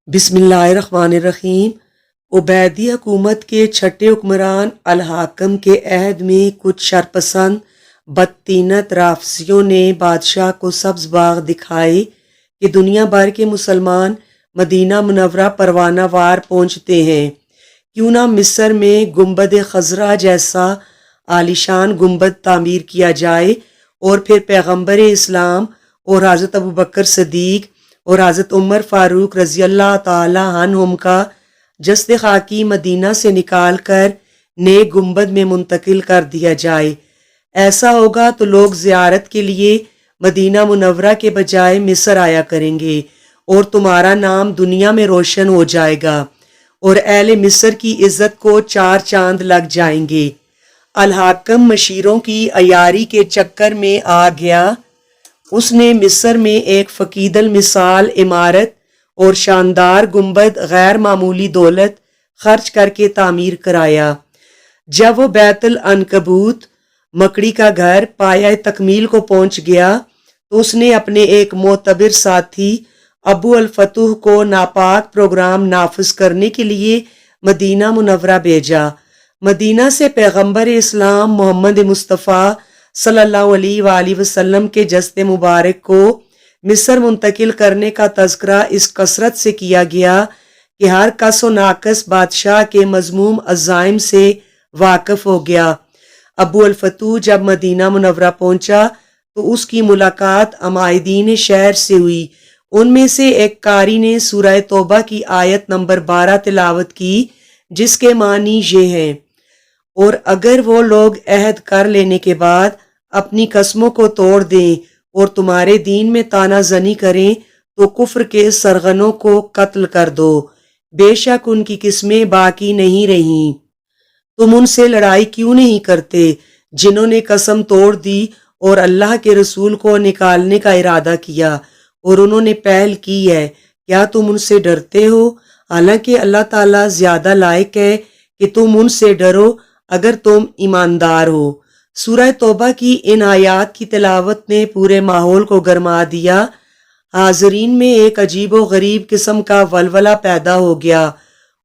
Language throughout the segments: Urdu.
بسم اللہ الرحمن الرحیم۔ عبیدی حکومت کے چھٹے حکمران الحاکم کے عہد میں کچھ شرپسند بدطینت رافضیوں نے بادشاہ کو سبز باغ دکھائے کہ دنیا بھر کے مسلمان مدینہ منورہ پروانہ وار پہنچتے ہیں، کیوں نہ مصر میں گنبد خضرا جیسا عالیشان گنبد تعمیر کیا جائے اور پھر پیغمبر اسلام اور حضرت ابوبکر صدیق اور حضرت عمر فاروق رضی اللہ تعالی عنہم کا جسد خاکی مدینہ سے نکال کر نئے گنبد میں منتقل کر دیا جائے۔ ایسا ہوگا تو لوگ زیارت کے لیے مدینہ منورہ کے بجائے مصر آیا کریں گے اور تمہارا نام دنیا میں روشن ہو جائے گا اور اہل مصر کی عزت کو چار چاند لگ جائیں گے۔ الحاکم مشیروں کی عیاری کے چکر میں آ گیا۔ اس نے مصر میں ایک فقید المثال عمارت اور شاندار گنبد غیر معمولی دولت خرچ کر کے تعمیر کرایا۔ جب وہ بیت العنکبوت مکڑی کا گھر پایہ تکمیل کو پہنچ گیا تو اس نے اپنے ایک معتبر ساتھی ابو الفتوح کو ناپاک پروگرام نافذ کرنے کے لیے مدینہ منورہ بھیجا۔ مدینہ سے پیغمبر اسلام محمد مصطفیٰ صلی اللہ علیہ وآلہ وسلم کے جسد مبارک کو مصر منتقل کرنے کا تذکرہ اس کثرت سے کیا گیا کہ ہر کس و ناقص بادشاہ کے مذموم عزائم سے واقف ہو گیا۔ ابو الفتوح جب مدینہ منورہ پہنچا تو اس کی ملاقات عمائدین شہر سے ہوئی۔ ان میں سے ایک قاری نے سورہ توبہ کی آیت نمبر 12 تلاوت کی، جس کے معنی یہ ہیں: اور اگر وہ لوگ عہد کر لینے کے بعد اپنی قسموں کو توڑ دیں اور تمہارے دین میں طعنہ زنی کریں تو کفر کے سرغنوں کو قتل کر دو، بے شک ان کی قسمیں باقی نہیں رہیں۔ تم ان سے لڑائی کیوں نہیں کرتے جنہوں نے قسم توڑ دی اور اللہ کے رسول کو نکالنے کا ارادہ کیا اور انہوں نے پہل کی ہے؟ کیا تم ان سے ڈرتے ہو؟ حالانکہ اللہ تعالیٰ زیادہ لائق ہے کہ تم ان سے ڈرو اگر تم ایماندار ہو۔ سورہ توبہ کی ان آیات کی تلاوت نے پورے ماحول کو گرما دیا۔ حاضرین میں ایک عجیب و غریب قسم کا ولولہ پیدا ہو گیا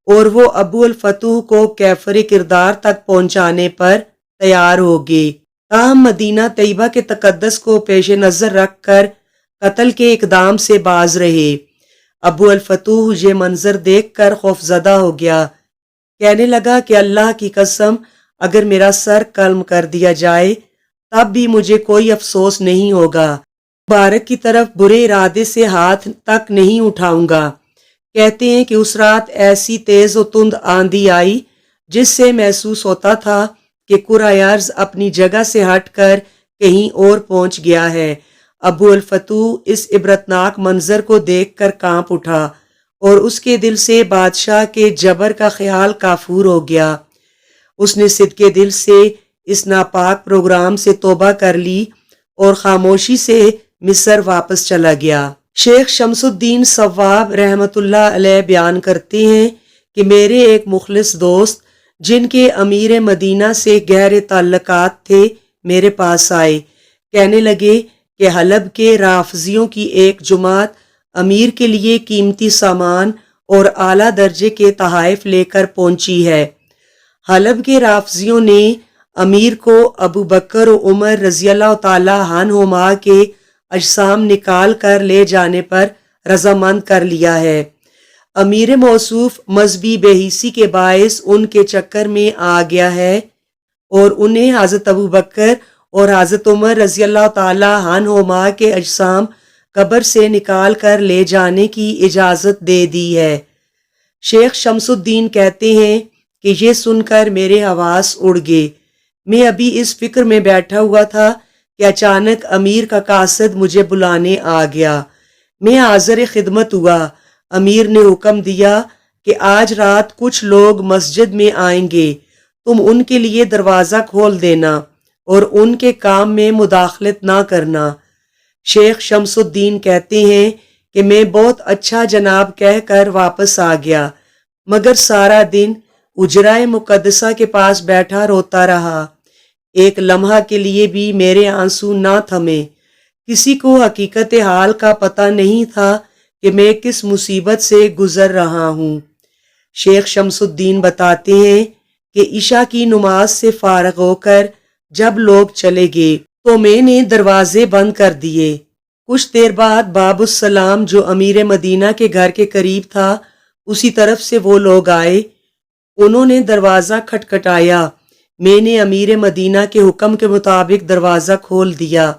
اور وہ ابو الفتوح کو کیفر کردار تک پہنچانے پر تیار ہو گئے۔ تاہم مدینہ طیبہ کے تقدس کو پیش نظر رکھ کر قتل کے اقدام سے باز رہے۔ ابو الفتوح یہ منظر دیکھ کر خوفزدہ ہو گیا۔ کہنے لگا کہ اللہ کی قسم، اگر میرا سر قلم کر دیا جائے تب بھی مجھے کوئی افسوس نہیں ہوگا، مبارک کی طرف برے ارادے سے ہاتھ تک نہیں اٹھاؤں گا۔ کہتے ہیں کہ اس رات ایسی تیز و تند آندھی آئی جس سے محسوس ہوتا تھا کہ کرۂ ارض اپنی جگہ سے ہٹ کر کہیں اور پہنچ گیا ہے۔ ابو الفتوح اس عبرتناک منظر کو دیکھ کر کانپ اٹھا اور اس کے دل سے بادشاہ کے جبر کا خیال کافور ہو گیا۔ اس نے صدقے دل سے اس ناپاک پروگرام سے توبہ کر لی اور خاموشی سے مصر واپس چلا گیا۔ شیخ شمس الدین صواب رحمۃ اللہ علیہ بیان کرتے ہیں کہ میرے ایک مخلص دوست جن کے امیر مدینہ سے گہرے تعلقات تھے میرے پاس آئے۔ کہنے لگے کہ حلب کے رافضیوں کی ایک جماعت امیر کے لیے قیمتی سامان اور اعلیٰ درجے کے تحائف لے کر پہنچی ہے۔ حلب کے رافضیوں نے امیر کو ابو بکر و عمر رضی اللہ تعالی عنہما کے اجسام نکال کر لے جانے پر رضامند کر لیا ہے۔ امیر موصوف مذہبی بے حسی کے باعث ان کے چکر میں آ گیا ہے اور انہیں حضرت ابو بکر اور حضرت عمر رضی اللہ تعالی عنہما کے اجسام قبر سے نکال کر لے جانے کی اجازت دے دی ہے۔ شیخ شمس الدین کہتے ہیں کہ یہ سن کر میرے حواس اڑ گئے۔ میں ابھی اس فکر میں بیٹھا ہوا تھا کہ اچانک امیر کا قاصد مجھے بلانے آ گیا۔ میں حاضر خدمت ہوا۔ امیر نے حکم دیا کہ آج رات کچھ لوگ مسجد میں آئیں گے، تم ان کے لیے دروازہ کھول دینا اور ان کے کام میں مداخلت نہ کرنا۔ شیخ شمس الدین کہتے ہیں کہ میں بہت اچھا جناب کہہ کر واپس آ گیا، مگر سارا دن اجرائے مقدسہ کے پاس بیٹھا روتا رہا۔ ایک لمحہ کے لیے بھی میرے آنسو نہ تھمے۔ کسی کو حقیقت حال کا پتہ نہیں تھا کہ کہ میں کس مصیبت سے گزر رہا ہوں۔ شیخ شمس الدین بتاتے ہیں کہ عشاء کی نماز سے فارغ ہو کر جب لوگ چلے گئے تو میں نے دروازے بند کر دیے۔ کچھ دیر بعد باب السلام جو امیر مدینہ کے گھر کے قریب تھا اسی طرف سے وہ لوگ آئے۔ انہوں نے دروازہ کھٹکھٹایا۔ میں نے امیر مدینہ کے حکم کے مطابق دروازہ کھول دیا۔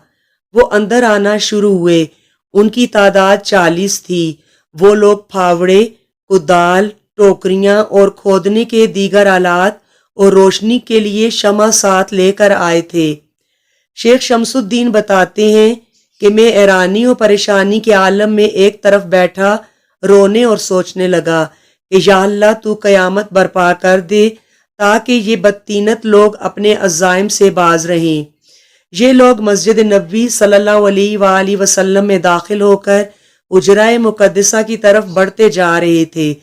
وہ اندر آنا شروع ہوئے۔ ان کی تعداد 40 تھی۔ وہ لوگ پھاوڑے، کدال، ٹوکریاں اور کھودنے کے دیگر آلات اور روشنی کے لیے شمع ساتھ لے کر آئے تھے۔ شیخ شمس الدین بتاتے ہیں کہ میں حیرانی اور پریشانی کے عالم میں ایک طرف بیٹھا رونے اور سوچنے لگا کہ یا اللہ تو قیامت برپا کر دے تاکہ یہ بدطینت لوگ اپنے عزائم سے باز رہیں۔ یہ لوگ مسجد نبوی صلی اللہ علیہ وآلہ وسلم میں داخل ہو کر حجرہ مقدسہ کی طرف بڑھتے جا رہے تھے۔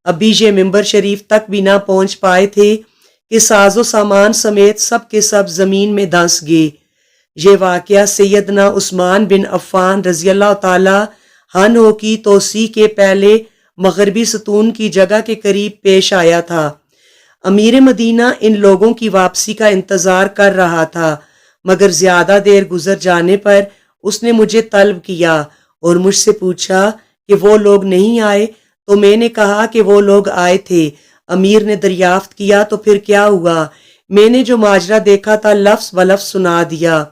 ابھی یہ ممبر شریف تک بھی نہ پہنچ پائے تھے کہ ساز و سامان سمیت سب کے سب زمین میں دھنس گئے۔ یہ واقعہ سیدنا عثمان بن عفان رضی اللہ تعالی عنہ کی توسیع کے پہلے مغربی ستون کی جگہ کے قریب پیش آیا تھا۔ امیر مدینہ ان لوگوں کی واپسی کا انتظار کر رہا تھا، مگر زیادہ دیر گزر جانے پر اس نے مجھے طلب کیا اور مجھ سے پوچھا کہ وہ لوگ نہیں آئے، تو میں نے کہا کہ وہ لوگ آئے تھے۔ امیر نے دریافت کیا تو پھر کیا ہوا؟ میں نے جو ماجرا دیکھا تھا لفظ بلفظ سنا دیا،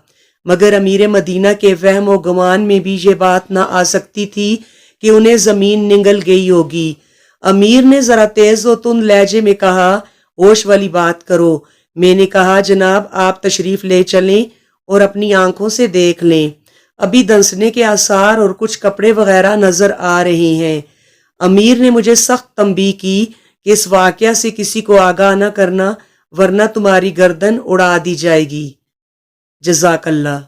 مگر امیر مدینہ کے وہم و گمان میں بھی یہ بات نہ آ سکتی تھی کہ انہیں زمین نگل گئی ہوگی۔ امیر نے ذرا تیز و تند لہجے میں کہا، ہوش والی بات کرو۔ میں نے کہا، جناب آپ تشریف لے چلیں اور اپنی آنکھوں سے دیکھ لیں، ابھی دھنسنے کے آثار اور کچھ کپڑے وغیرہ نظر آ رہے ہیں۔ امیر نے مجھے سخت تنبیہ کی کہ اس واقعہ سے کسی کو آگاہ نہ کرنا ورنہ تمہاری گردن اڑا دی جائے گی۔ جزاک اللہ۔